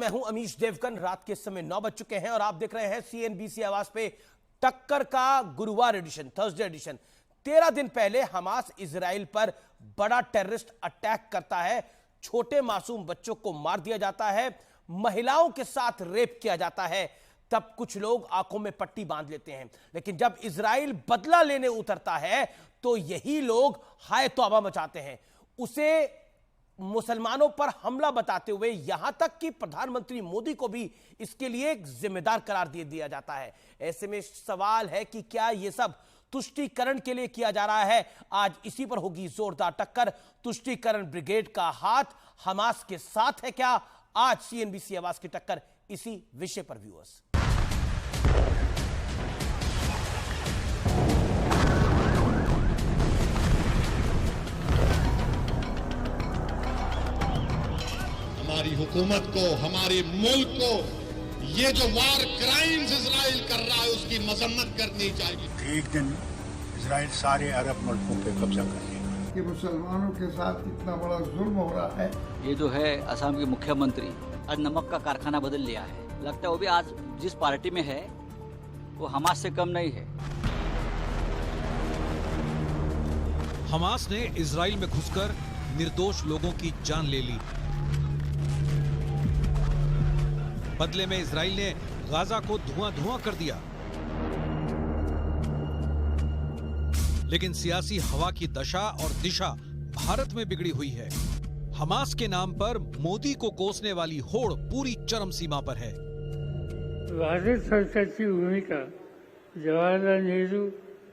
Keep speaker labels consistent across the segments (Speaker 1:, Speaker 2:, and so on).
Speaker 1: मैं हूं अमीश देवगन। रात के समय 9 बज चुके हैं और आप देख रहे हैं CNBC आवाज पे टक्कर का गुरुवार एडिशन, थर्सडे एडिशन। 13 दिन पहले हमास इजराइल पर बड़ा टेररिस्ट अटैक करता है, छोटे मासूम बच्चों को मार दिया जाता है, महिलाओं के साथ रेप किया जाता है। तब कुछ लोग आंखों में पट्टी बांध लेते हैं, लेकिन जब इजराइल बदला लेने उतरता है तो यही लोग हाय तौबा मचाते हैं, उसे मुसलमानों पर हमला बताते हुए यहां तक कि प्रधानमंत्री मोदी को भी इसके लिए एक जिम्मेदार करार दे दिया जाता है। ऐसे में सवाल है कि क्या यह सब तुष्टीकरण के लिए किया जा रहा है? आज इसी पर होगी जोरदार टक्कर। तुष्टीकरण ब्रिगेड का हाथ हमास के साथ है क्या? आज CNBC आवाज की टक्कर इसी विषय पर व्यूअर्स।
Speaker 2: हमारी हुकूमत को, हमारे मुल्क को ये जो वार क्राइम्स इजराइल कर रहा है उसकी मजम्मत करनी चाहिए।
Speaker 3: एक दिन इजराइल सारे अरब मुल्कों पे कब्जा कर लेगा।
Speaker 4: कि मुसलमानों के साथ इतना बड़ा जुल्म हो रहा है।
Speaker 5: ये जो है असम के मुख्यमंत्री आज नमक का कारखाना बदल लिया है। लगता है वो भी आज जिस पार्टी में है वो हमास से कम नहीं है।
Speaker 6: हमास ने इजराइल में घुसकर निर्दोष लोगों की जान ले ली। बदले में इजराइल ने गाजा को धुआं-धुआं कर दिया। लेकिन सियासी हवा की दशा और दिशा भारत में बिगड़ी हुई है। हमास के नाम पर मोदी को कोसने वाली होड़ पूरी चरम सीमा पर है।
Speaker 7: भारत सरकार की भूमिका जवाहरलाल नेहरू,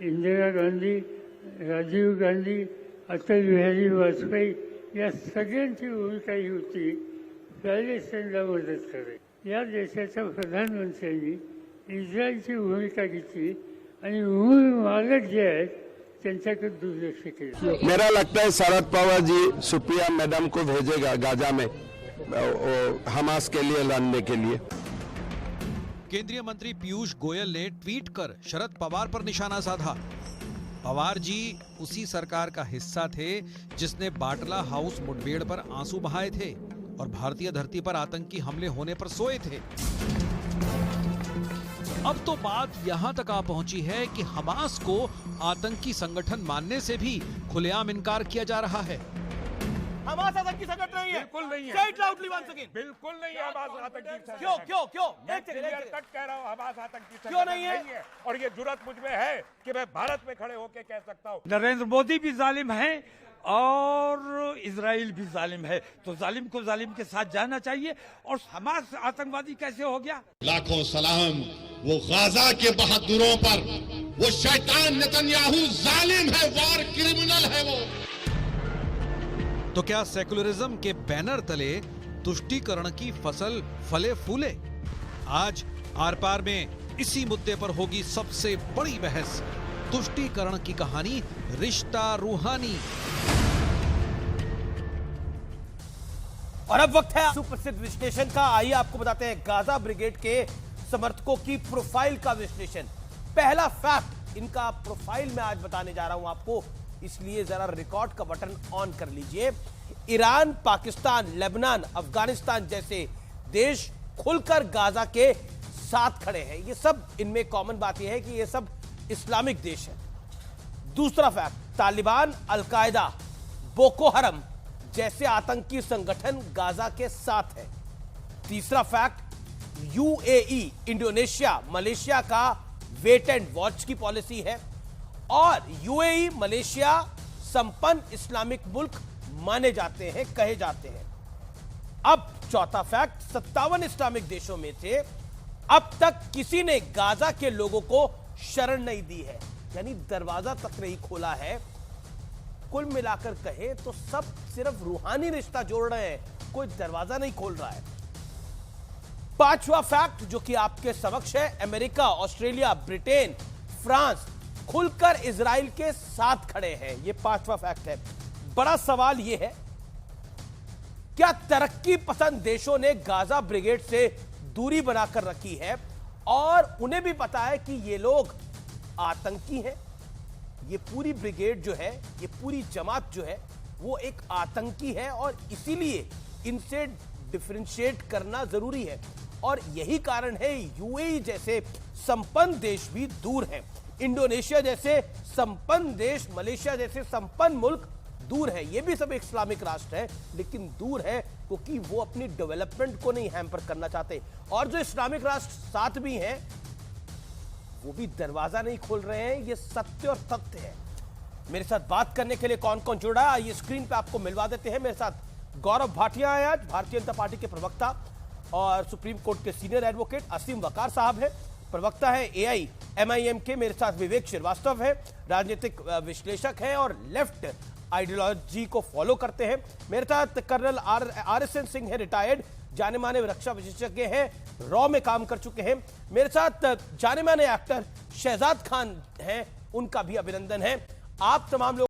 Speaker 7: इंदिरा गांधी, राजीव गांधी, अटल बिहारी वाजपेयी या सगळ्यांची भूमिका ही होती पॅलेस्टाईनला मदत करे। या देशाच्या प्रधानमंत्र्यांनी इस्रायलची भूमिका घेतली आणि भूमी मालक जे आहेत त्यांच्याकडे दुर्लक्ष केलं।
Speaker 8: मेरा लगता है शरद पवार जी सुप्रिया मैडम को भेजेगा गाजा में हमास के लिए लड़ने के लिए।
Speaker 6: केंद्रीय मंत्री पीयूष गोयल ने ट्वीट कर शरद पवार पर निशाना साधा। पवार जी उसी सरकार का हिस्सा थे जिसने बाटला हाउस मुठभेड़ पर आंसू बहाए थे और भारतीय धरती पर आतंकी हमले होने पर सोए थे। अब तो बात यहां तक आ पहुंची है कि हमास को आतंकी संगठन मानने से भी खुलेआम इनकार किया जा रहा है।
Speaker 1: हमास आतंकी संगठन नहीं है।
Speaker 9: बिल्कुल नहीं है।
Speaker 1: Say it loudly once again.
Speaker 9: बिल्कुल नहीं है हमास आतंकी संगठन।
Speaker 1: क्यों?
Speaker 9: मैं क्लियर कट कह रहा हूँ, हमास आतंकी संगठन
Speaker 1: क्यों नहीं है?
Speaker 9: और ये जुर्रत मुझ में है कि मैं भारत में खड़े होकर कह सकता हूँ।
Speaker 7: नरेंद्र मोदी भी जालिम है और इजराइल भी जालिम है, तो जालिम को जालिम के साथ जाना चाहिए। और हमास आतंकवादी कैसे हो गया?
Speaker 2: लाखों सलाम वो गाजा के बहादुरों पर। वो शैतान नेतन्याहू जालिम है, वार क्रिमिनल है वो।
Speaker 6: तो क्या सेकुलरिज्म के बैनर तले तुष्टीकरण की फसल फले फूले? आज आर पार में इसी मुद्दे पर होगी सबसे बड़ी बहस। तुष्टीकरण की कहानी, रिश्ता रूहानी।
Speaker 1: और अब वक्त है सुप्रसिद्ध विश्लेषण का। आइए आपको बताते हैं गाजा ब्रिगेड के समर्थकों की प्रोफाइल का विश्लेषण। पहला फैक्ट इनका प्रोफाइल में आज बताने जा रहा हूं आपको, इसलिए जरा रिकॉर्ड का बटन ऑन कर लीजिए। ईरान, पाकिस्तान, लेबनान, अफगानिस्तान जैसे देश खुलकर गाजा के साथ खड़े हैं। ये सब इनमें कॉमन बात यह है कि ये सब इस्लामिक देश है। दूसरा फैक्ट, तालिबान, अल-कायदा, बोको हरम जैसे आतंकी संगठन गाजा के साथ है। तीसरा फैक्ट, UAE, इंडोनेशिया, मलेशिया का वेट एंड वॉच की पॉलिसी है और UAE, मलेशिया संपन्न इस्लामिक मुल्क माने जाते हैं, कहे जाते हैं। अब चौथा फैक्ट, 57 इस्लामिक देशों में से अब तक किसी ने गाजा के लोगों को शरण नहीं दी है, यानी दरवाजा तक नहीं खोला है। कुल मिलाकर कहें तो सब सिर्फ रूहानी रिश्ता जोड़ रहे हैं, कोई दरवाजा नहीं खोल रहा है। पांचवा फैक्ट जो कि आपके समक्ष है, अमेरिका, ऑस्ट्रेलिया, ब्रिटेन, फ्रांस खुलकर इजराइल के साथ खड़े हैं। यह पांचवा फैक्ट है। बड़ा सवाल यह है, क्या तरक्की पसंद देशों ने गाजा ब्रिगेड से दूरी बनाकर रखी है और उन्हें भी पता है कि ये लोग आतंकी हैं? ये पूरी ब्रिगेड जो है, ये पूरी जमात जो है वो एक आतंकी है और इसीलिए इनसे डिफरेंशिएट करना जरूरी है। और यही कारण है यूएई जैसे संपन्न देश भी दूर हैं, इंडोनेशिया जैसे संपन्न देश, मलेशिया जैसे संपन्न मुल्क दूर है। ये भी सब इस्लामिक राष्ट्र है, लेकिन दूर है क्योंकि वो अपनी डेवलपमेंट को नहीं हैम्पर करना चाहते। और जो इस्लामिक राष्ट्र साथ भी हैं वो भी दरवाजा नहीं खोल रहे हैं। ये सत्य और तथ्य है। मेरे साथ बात करने के लिए कौन कौन जुड़ा है आइए स्क्रीन पे आपको मिलवा देते हैं। मेरे साथ गौरव भाटिया है, आज भारतीय जनता पार्टी के प्रवक्ता और सुप्रीम कोर्ट के सीनियर एडवोकेट। असीम वकार साहब है, प्रवक्ता है AIMIM के। मेरे साथ विवेक श्रीवास्तव है, राजनीतिक विश्लेषक है और लेफ्ट आइडियोलॉजी को फॉलो करते हैं। मेरे साथ कर्नल RSN सिंह है, रिटायर्ड जाने माने रक्षा विशेषज्ञ हैं, रॉ में काम कर चुके हैं। मेरे साथ जाने माने एक्टर शहजाद खान हैं, उनका भी अभिनंदन है। आप तमाम लोग